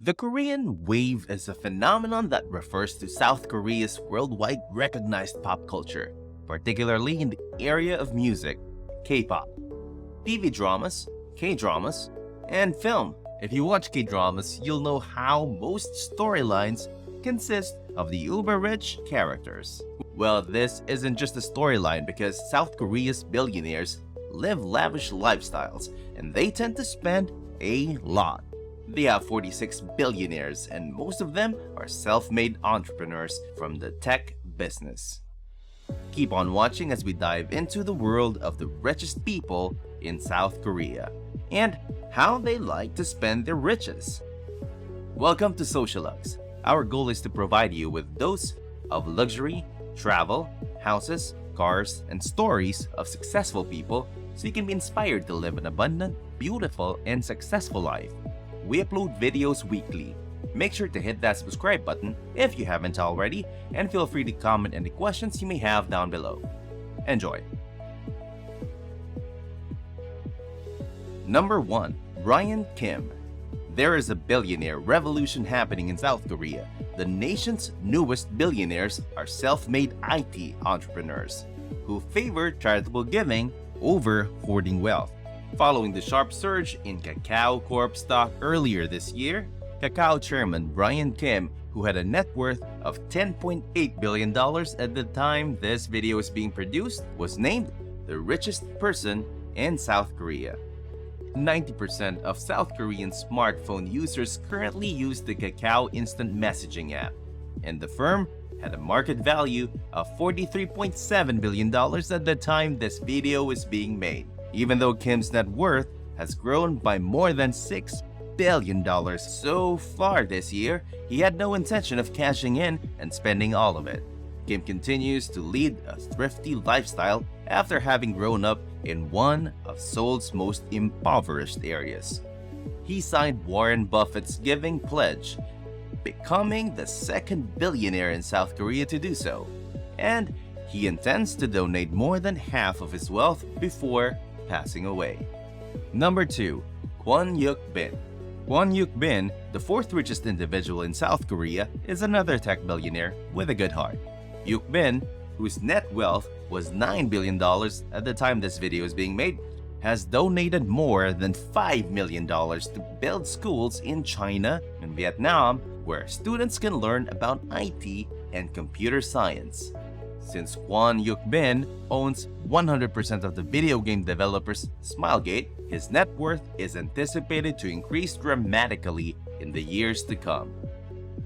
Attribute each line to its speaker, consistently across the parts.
Speaker 1: The Korean wave is a phenomenon that refers to South Korea's worldwide recognized pop culture, particularly in the area of music, K-pop, TV dramas, K-dramas, and film. If you watch K-dramas, you'll know how most storylines consist of the uber-rich characters. Well, this isn't just a storyline because South Korea's billionaires live lavish lifestyles and they tend to spend a lot. They have 46 billionaires and most of them are self-made entrepreneurs from the tech business. Keep on watching as we dive into the world of the richest people in South Korea and how they like to spend their riches. Welcome to Socialux. Our goal is to provide you with dose of luxury, travel, houses, cars, and stories of successful people so you can be inspired to live an abundant, beautiful, and successful life. We upload videos weekly. Make sure to hit that subscribe button if you haven't already, and feel free to comment any questions you may have down below. Enjoy! Number 1. Brian Kim. There is a billionaire revolution happening in South Korea. The nation's newest billionaires are self-made IT entrepreneurs who favor charitable giving over hoarding wealth. Following the sharp surge in Kakao Corp stock earlier this year, Kakao chairman Brian Kim, who had a net worth of $10.8 billion at the time this video is being produced, was named the richest person in South Korea. 90% of South Korean smartphone users currently use the Kakao instant messaging app, and the firm had a market value of $43.7 billion at the time this video is being made. Even though Kim's net worth has grown by more than $6 billion so far this year, he had no intention of cashing in and spending all of it. Kim continues to lead a thrifty lifestyle after having grown up in one of Seoul's most impoverished areas. He signed Warren Buffett's giving pledge, becoming the second billionaire in South Korea to do so, and he intends to donate more than half of his wealth before passing away. Number 2. Hyuk-Bin. Hyuk-Bin, the fourth richest individual in South Korea, is another tech billionaire with a good heart. Hyuk-Bin, whose net wealth was $9 billion at the time this video is being made, has donated more than $5 million to build schools in China and Vietnam where students can learn about IT and computer science. Since Hyuk-Bin owns 100% of the video game developers Smilegate, his net worth is anticipated to increase dramatically in the years to come.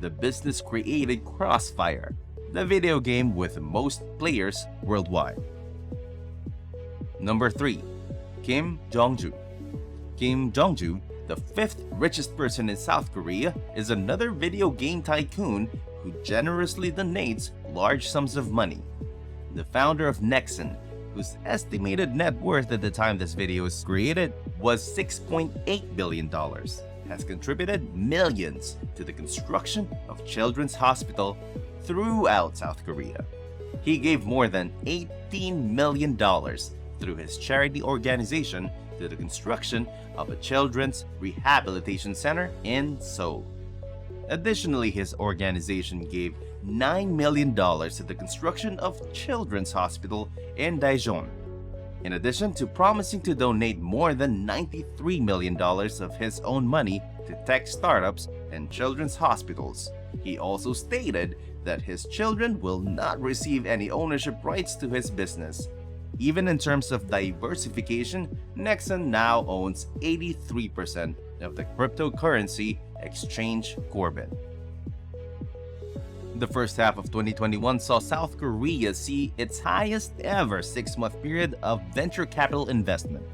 Speaker 1: The business created Crossfire, the video game with the most players worldwide. Number 3. Kim Jung-Ju. Kim Jung-Ju, the fifth richest person in South Korea, is another video game tycoon who generously donates large sums of money. The founder of Nexon, whose estimated net worth at the time this video was created was $6.8 billion, has contributed millions to the construction of children's hospital throughout South Korea. He gave more than $18 million through his charity organization to the construction of a children's rehabilitation center in Seoul. Additionally, his organization gave $9 million to the construction of children's hospital in Daejeon. In addition to promising to donate more than $93 million of his own money to tech startups and children's hospitals, he also stated that his children will not receive any ownership rights to his business. Even in terms of diversification, Nexon now owns 83% of the cryptocurrency exchange Corbin. The first half of 2021 saw South Korea see its highest ever 6-month period of venture capital investment,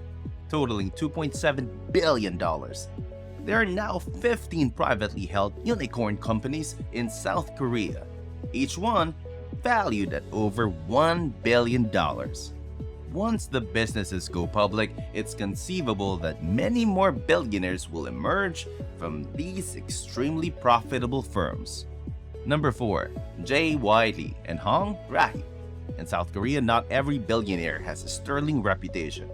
Speaker 1: totaling $2.7 billion. There are now 15 privately held unicorn companies in South Korea, each one valued at over $1 billion. Once the businesses go public, it's conceivable that many more billionaires will emerge from these extremely profitable firms. Number 4. J.Y. Lee and Hong Ra-Hee. In South Korea, not every billionaire has a sterling reputation.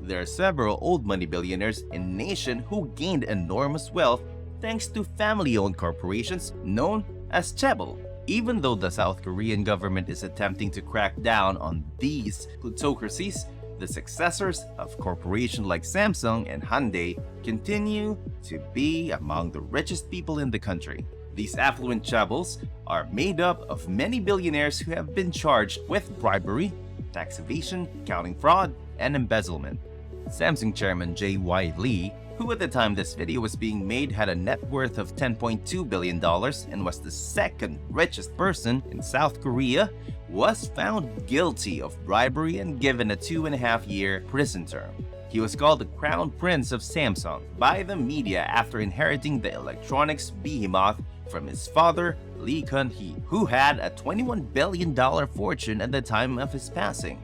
Speaker 1: There are several old money billionaires in the nation who gained enormous wealth thanks to family-owned corporations known as chaebol. Even though the South Korean government is attempting to crack down on these plutocracies, the successors of corporations like Samsung and Hyundai continue to be among the richest people in the country. These affluent chaebols are made up of many billionaires who have been charged with bribery, tax evasion, accounting fraud, and embezzlement. Samsung chairman J.Y. Lee, who at the time this video was being made had a net worth of $10.2 billion and was the second richest person in South Korea, was found guilty of bribery and given a 2.5-year prison term. He was called the Crown Prince of Samsung by the media after inheriting the electronics behemoth from his father, Lee Kun-hee, who had a $21 billion fortune at the time of his passing.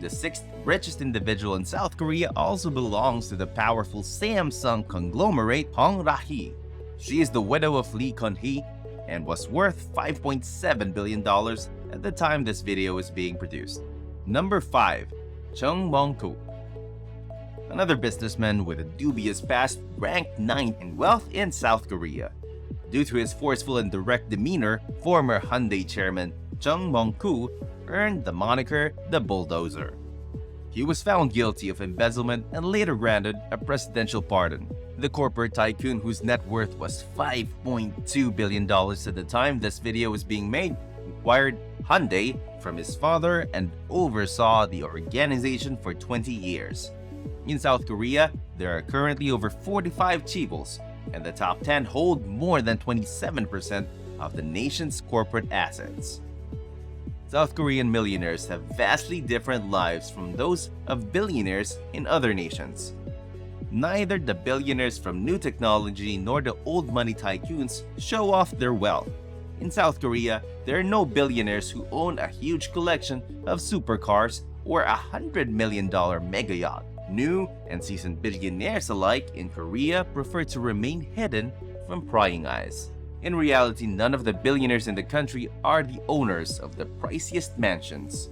Speaker 1: The sixth richest individual in South Korea also belongs to the powerful Samsung conglomerate Ra-Hee. She is the widow of Lee Kun-hee and was worth $5.7 billion at the time this video is being produced. Number 5. Mong-Koo. Another businessman with a dubious past, ranked 9th in wealth in South Korea. Due to his forceful and direct demeanor, former Hyundai chairman Mong-Koo earned the moniker the Bulldozer. He was found guilty of embezzlement and later granted a presidential pardon. The corporate tycoon, whose net worth was $5.2 billion at the time this video was being made, acquired Hyundai from his father and oversaw the organization for 20 years. In South Korea, there are currently over 45 chaebols, and the top 10 hold more than 27% of the nation's corporate assets. South Korean millionaires have vastly different lives from those of billionaires in other nations. Neither the billionaires from new technology nor the old money tycoons show off their wealth. In South Korea, there are no billionaires who own a huge collection of supercars or a $100 million mega yacht. New and seasoned billionaires alike in Korea prefer to remain hidden from prying eyes. In reality, none of the billionaires in the country are the owners of the priciest mansions.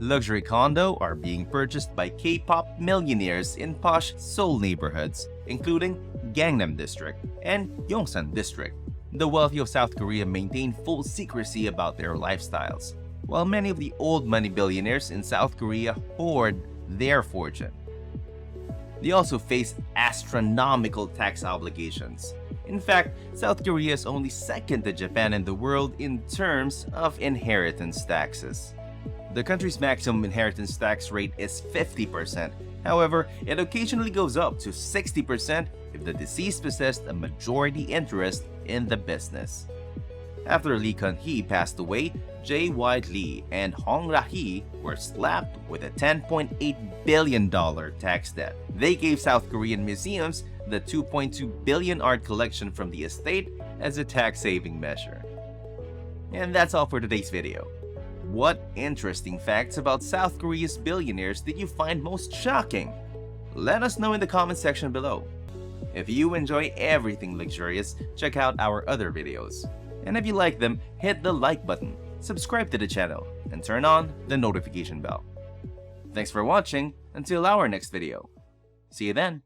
Speaker 1: Luxury condos are being purchased by K-pop millionaires in posh Seoul neighborhoods, including Gangnam District and Yongsan District. The wealthy of South Korea maintain full secrecy about their lifestyles, while many of the old money billionaires in South Korea hoard their fortune. They also face astronomical tax obligations. In fact, South Korea is only second to Japan in the world in terms of inheritance taxes. The country's maximum inheritance tax rate is 50%. However, it occasionally goes up to 60% if the deceased possessed a majority interest in the business. After Lee Kun-hee passed away, J.Y. Lee and Ra-Hee were slapped with a $10.8 billion tax debt. They gave South Korean museums the $2.2 billion art collection from the estate as a tax-saving measure. And that's all for today's video. What interesting facts about South Korea's billionaires did you find most shocking? Let us know in the comment section below. If you enjoy everything luxurious, check out our other videos. And if you like them, hit the like button, subscribe to the channel, and turn on the notification bell. Thanks for watching. Until our next video. See you then.